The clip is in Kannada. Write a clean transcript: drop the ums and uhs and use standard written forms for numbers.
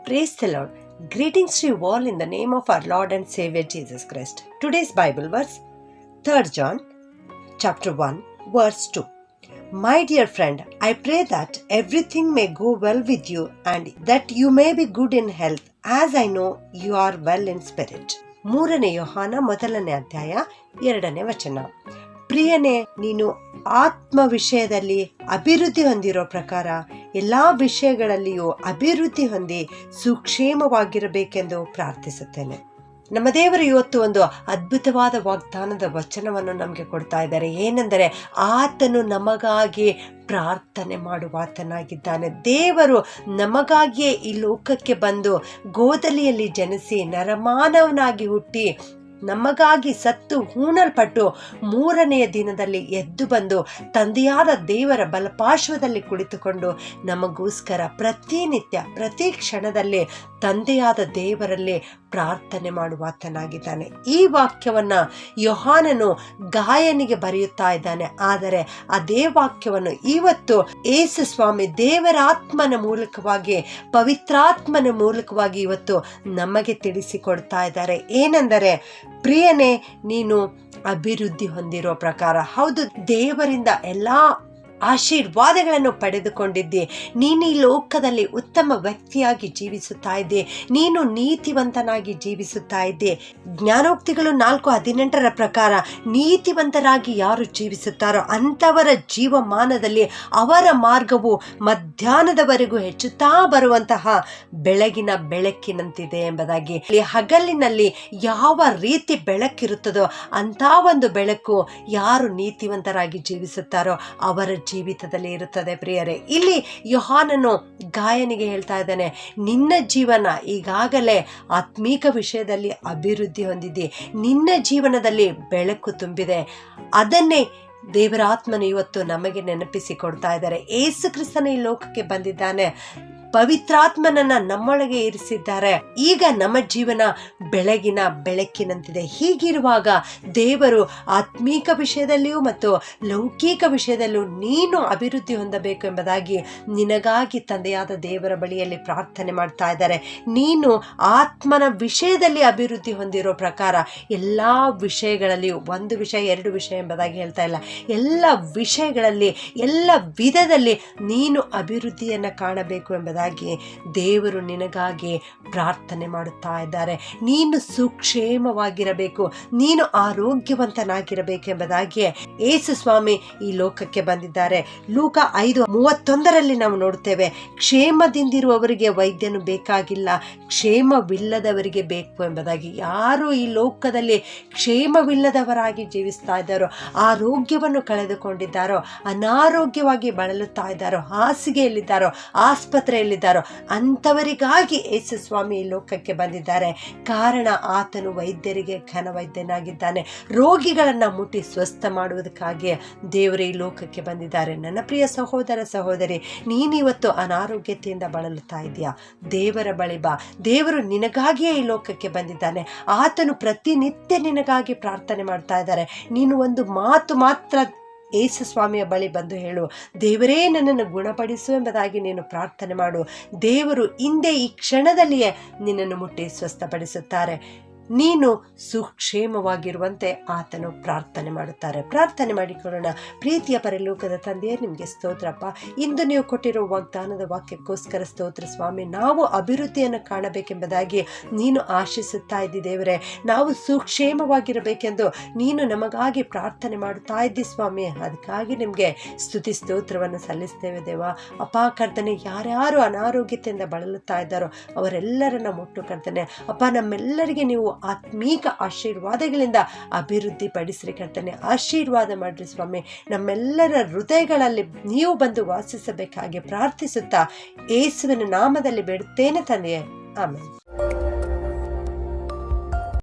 Praise the Lord. Greetings to you all in the name of our Lord and Savior Jesus Christ. Today's Bible verse, 3 John chapter 1 verse 2. My dear friend, I pray that everything may go well with you and that you may be good in health, as I know you are well in spirit. 3 ಯೋಹಾನ 1ನೇ ಅಧ್ಯಾಯ 2ನೇ ವಚನ. ಪ್ರಿಯನೇ, ನೀನು ಆತ್ಮ ವಿಷಯದಲ್ಲಿ ಅಭಿವೃದ್ಧಿ ಹೊಂದಿರೋ ಪ್ರಕಾರ ಎಲ್ಲಾ ವಿಷಯಗಳಲ್ಲಿಯೂ ಅಭಿವೃದ್ಧಿ ಹೊಂದಿ ಸುಕ್ಷೇಮವಾಗಿರಬೇಕೆಂದು ಪ್ರಾರ್ಥಿಸುತ್ತೇನೆ. ನಮ್ಮ ದೇವರು ಇವತ್ತು ಒಂದು ಅದ್ಭುತವಾದ ವಾಗ್ದಾನದ ವಚನವನ್ನು ನಮಗೆ ಕೊಡ್ತಾ ಇದ್ದಾರೆ. ಏನೆಂದರೆ, ಆತನು ನಮಗಾಗಿ ಪ್ರಾರ್ಥನೆ ಮಾಡುವಾತನಾಗಿದ್ದಾನೆ. ದೇವರು ನಮಗಾಗಿಯೇ ಈ ಲೋಕಕ್ಕೆ ಬಂದು ಗೋದಲಿಯಲ್ಲಿ ಜನಿಸಿ ನರಮಾನವನಾಗಿ ಹುಟ್ಟಿ ನಮಗಾಗಿ ಸತ್ತು ಹೂಣಲ್ಪಟ್ಟು 3ನೆಯ ದಿನದಲ್ಲಿ ಎದ್ದು ಬಂದು ತಂದೆಯಾದ ದೇವರ ಬಲಪಾರ್ಶ್ವದಲ್ಲಿ ಕುಳಿತುಕೊಂಡು ನಮಗೋಸ್ಕರ ಪ್ರತಿನಿತ್ಯ ಪ್ರತಿ ಕ್ಷಣದಲ್ಲಿ ತಂದೆಯಾದ ದೇವರಲ್ಲಿ ಪ್ರಾರ್ಥನೆ ಮಾಡುವಾತನಾಗಿದ್ದಾನೆ. ಈ ವಾಕ್ಯವನ್ನ ಯೋಹಾನನು ಗಾಯನಿಗೆ ಬರೆಯುತ್ತಾ ಇದ್ದಾನೆ. ಆದರೆ ಅದೇ ವಾಕ್ಯವನ್ನು ಇವತ್ತು ಯೇಸು ಸ್ವಾಮಿ ದೇವರ ಆತ್ಮನ ಮೂಲಕವಾಗಿ, ಪವಿತ್ರಾತ್ಮನ ಮೂಲಕವಾಗಿ ಇವತ್ತು ನಮಗೆ ತಿಳಿಸಿಕೊಡ್ತಾ ಇದ್ದಾರೆ. ಏನೆಂದರೆ, ಪ್ರಿಯನೇ, ನೀನು ಅಭಿವೃದ್ಧಿ ಹೊಂದಿರೋ ಪ್ರಕಾರ, ಹೌದು, ದೇವರಿಂದ ಎಲ್ಲಾ ಆಶೀರ್ವಾದಗಳನ್ನು ಪಡೆದುಕೊಂಡಿದ್ದೆ. ನೀನು ಈ ಲೋಕದಲ್ಲಿ ಉತ್ತಮ ವ್ಯಕ್ತಿಯಾಗಿ ಜೀವಿಸುತ್ತಾ ಇದ್ದೆ. ನೀನು ನೀತಿವಂತನಾಗಿ ಜೀವಿಸುತ್ತಾ ಇದ್ದೆ. ಜ್ಞಾನೋಕ್ತಿಗಳು 4:18 ಪ್ರಕಾರ ನೀತಿವಂತರಾಗಿ ಯಾರು ಜೀವಿಸುತ್ತಾರೋ ಅಂಥವರ ಜೀವಮಾನದಲ್ಲಿ ಅವರ ಮಾರ್ಗವು ಮಧ್ಯಾಹ್ನದವರೆಗೂ ಹೆಚ್ಚುತ್ತಾ ಬರುವಂತಹ ಬೆಳಗಿನ ಬೆಳಕಿನಂತಿದೆ ಎಂಬುದಾಗಿ. ಹಗಲಿನಲ್ಲಿ ಯಾವ ರೀತಿ ಬೆಳಕಿರುತ್ತದೋ ಅಂಥ ಒಂದು ಬೆಳಕು ಯಾರು ನೀತಿವಂತರಾಗಿ ಜೀವಿಸುತ್ತಾರೋ ಅವರ ಜೀವಿತದಲ್ಲಿ ಇರುತ್ತದೆ. ಪ್ರಿಯರೇ, ಇಲ್ಲಿ ಯೋಹಾನನು ಗಾಯನಿಗೆ ಹೇಳ್ತಾ ಇದ್ದಾನೆ, ನಿನ್ನ ಜೀವನ ಈಗಾಗಲೇ ಆತ್ಮೀಕ ವಿಷಯದಲ್ಲಿ ಅಭಿವೃದ್ಧಿ ಹೊಂದಿದೆ. ನಿನ್ನ ಜೀವನದಲ್ಲಿ ಬೆಳಕು ತುಂಬಿದೆ. ಅದನ್ನೇ ದೇವರ ಆತ್ಮನು ಇವತ್ತು ನಮಗೆ ನೆನಪಿಸಿ ಕೊಡ್ತಾ ಇದ್ದಾರೆ. ಯೇಸು ಕ್ರಿಸ್ತನ ಈ ಲೋಕಕ್ಕೆ ಬಂದಿದ್ದಾನೆ. ಪವಿತ್ರಾತ್ಮನನ್ನ ನಮ್ಮೊಳಗೆ ಇರಿಸಿದ್ದಾರೆ. ಈಗ ನಮ್ಮ ಜೀವನ ಬೆಳಗಿನ ಬೆಳಕಿನಂತಿದೆ. ಹೀಗಿರುವಾಗ ದೇವರು ಆತ್ಮೀಕ ವಿಷಯದಲ್ಲಿಯೂ ಮತ್ತು ಲೌಕಿಕ ವಿಷಯದಲ್ಲೂ ನೀನು ಅಭಿವೃದ್ಧಿ ಹೊಂದಬೇಕು ಎಂಬುದಾಗಿ ನಿನಗಾಗಿ ತಂದೆಯಾದ ದೇವರ ಬಳಿಯಲ್ಲಿ ಪ್ರಾರ್ಥನೆ ಮಾಡ್ತಾ ಇದ್ದಾರೆ. ನೀನು ಆತ್ಮನ ವಿಷಯದಲ್ಲಿ ಅಭಿವೃದ್ಧಿ ಹೊಂದಿರೋ ಪ್ರಕಾರ ಎಲ್ಲ ವಿಷಯಗಳಲ್ಲಿಯೂ, ಒಂದು ವಿಷಯ ಎರಡು ವಿಷಯ ಎಂಬುದಾಗಿ ಹೇಳ್ತಾ ಇಲ್ಲ, ಎಲ್ಲ ವಿಷಯಗಳಲ್ಲಿ ಎಲ್ಲ ವಿಧದಲ್ಲಿ ನೀನು ಅಭಿವೃದ್ಧಿಯನ್ನು ಕಾಣಬೇಕು ಎಂಬುದಾಗಿ ದೇವರು ನಿನಗಾಗಿ ಪ್ರಾರ್ಥನೆ ಮಾಡುತ್ತಾ ಇದ್ದಾರೆ. ನೀನು ಸುಕ್ಷೇಮವಾಗಿರಬೇಕು, ನೀನು ಆರೋಗ್ಯವಂತನಾಗಿರಬೇಕು ಎಂಬುದಾಗಿ ಯೇಸು ಸ್ವಾಮಿ ಈ ಲೋಕಕ್ಕೆ ಬಂದಿದ್ದಾರೆ. ಲೂಕ 5:31 ನಾವು ನೋಡ್ತೇವೆ, ಕ್ಷೇಮದಿಂದಿರುವವರಿಗೆ ವೈದ್ಯನು ಬೇಕಾಗಿಲ್ಲ, ಕ್ಷೇಮವಿಲ್ಲದವರಿಗೆ ಬೇಕು ಎಂಬುದಾಗಿ. ಯಾರು ಈ ಲೋಕದಲ್ಲಿ ಕ್ಷೇಮವಿಲ್ಲದವರಾಗಿ ಜೀವಿಸ್ತಾ ಇದ್ದಾರೋ, ಆರೋಗ್ಯವನ್ನು ಕಳೆದುಕೊಂಡಿದ್ದಾರೋ, ಅನಾರೋಗ್ಯವಾಗಿ ಬಳಲುತ್ತಾ ಇದ್ದಾರೋ, ಹಾಸಿಗೆಯಲ್ಲಿದ್ದಾರೋ, ಆಸ್ಪತ್ರೆಯಲ್ಲಿದ್ದಾರೋ, ಅಂಥವರಿಗಾಗಿ ಯೇಸು ಸ್ವಾಮಿ ಈ ಲೋಕಕ್ಕೆ ಬಂದಿದ್ದಾರೆ. ಕಾರಣ ಆತನು ವೈದ್ಯರಿಗೆ ಘನ ವೈದ್ಯನಾಗಿದ್ದಾನೆ. ರೋಗಿಗಳನ್ನು ಮುಟ್ಟಿ ಸ್ವಸ್ಥ ಮಾಡುವುದಕ್ಕಾಗಿ ದೇವರು ಈ ಲೋಕಕ್ಕೆ ಬಂದಿದ್ದಾರೆ. ನನ್ನ ಪ್ರಿಯ ಸಹೋದರ ಸಹೋದರಿ, ನೀನಿವತ್ತು ಅನಾರೋಗ್ಯತೆಯಿಂದ ಬಳಲುತ್ತಾ ಇದೆಯಾ? ದೇವರ ಬಳಿ ಬಾ. ದೇವರು ನಿನಗಾಗಿಯೇ ಈ ಲೋಕಕ್ಕೆ ಬಂದಿದ್ದಾನೆ. ಆತನು ಪ್ರತಿನಿತ್ಯ ನಿನಗಾಗಿ ಪ್ರಾರ್ಥನೆ ಮಾಡ್ತಾ ಇದ್ದಾರೆ. ನೀನು ಒಂದು ಮಾತು ಮಾತ್ರ ಯೇಸು ಸ್ವಾಮಿಯ ಬಳಿ ಬಂದು ಹೇಳು, ದೇವರೇ ನನ್ನನ್ನು ಗುಣಪಡಿಸು ಎಂಬುದಾಗಿ ನೀನು ಪ್ರಾರ್ಥನೆ ಮಾಡು. ದೇವರು ಹಿಂದೆ ಈ ಕ್ಷಣದಲ್ಲಿಯೇ ನಿನ್ನನ್ನು ಮುಟ್ಟಿ ಸ್ವಸ್ಥಪಡಿಸುತ್ತಾರೆ. ನೀನು ಸುಕ್ಷೇಮವಾಗಿರುವಂತೆ ಆತನು ಪ್ರಾರ್ಥನೆ ಮಾಡುತ್ತಾರೆ. ಪ್ರಾರ್ಥನೆ ಮಾಡಿಕೊಳ್ಳೋಣ. ಪ್ರೀತಿಯ ಪರಲೋಕದ ತಂದೆಯೇ, ನಿಮಗೆ ಸ್ತೋತ್ರಪ್ಪ. ಇಂದು ನೀವು ಕೊಟ್ಟಿರೋ ವಾಗ್ದಾನದ ವಾಕ್ಯಕ್ಕೋಸ್ಕರ ಸ್ತೋತ್ರ ಸ್ವಾಮಿ. ನಾವು ಅಭಿವೃದ್ಧಿಯನ್ನು ಕಾಣಬೇಕೆಂಬುದಾಗಿ ನೀನು ಆಶಿಸುತ್ತಾ ಇದ್ದಿ ದೇವರೇ. ನಾವು ಸುಕ್ಷೇಮವಾಗಿರಬೇಕೆಂದು ನೀನು ನಮಗಾಗಿ ಪ್ರಾರ್ಥನೆ ಮಾಡುತ್ತಾ ಇದ್ದಿ ಸ್ವಾಮಿ. ಅದಕ್ಕಾಗಿ ನಿಮಗೆ ಸ್ತುತಿ ಸ್ತೋತ್ರವನ್ನು ಸಲ್ಲಿಸ್ತೇವೆ ದೇವ. ಅಪ್ಪ ಕರ್ತನೆ, ಯಾರ್ಯಾರು ಅನಾರೋಗ್ಯತೆಯಿಂದ ಬಳಲುತ್ತಾ ಇದ್ದಾರೋ ಅವರೆಲ್ಲರನ್ನ ಮುಟ್ಟು ಕರ್ತನೆ. ಅಪ್ಪ, ನಮ್ಮೆಲ್ಲರಿಗೆ ನೀವು ಆತ್ಮೀಕ ಆಶೀರ್ವಾದಗಳಿಂದ ಅಭಿವೃದ್ಧಿ ಪಡಿಸ್ರಿ ಕರ್ತನೆ. ಆಶೀರ್ವಾದ ಮಾಡ್ರಿ ಸ್ವಾಮಿ. ನಮ್ಮೆಲ್ಲರ ಹೃದಯಗಳಲ್ಲಿ ನೀವು ಬಂದು ವಾಸಿಸಬೇಕಾಗಿ ಪ್ರಾರ್ಥಿಸುತ್ತಾ ಯೇಸುವಿನ ನಾಮದಲ್ಲಿ ಬೇಡುತ್ತೇನೆ ತಂದೆಯೇ, ಆಮೆನ್.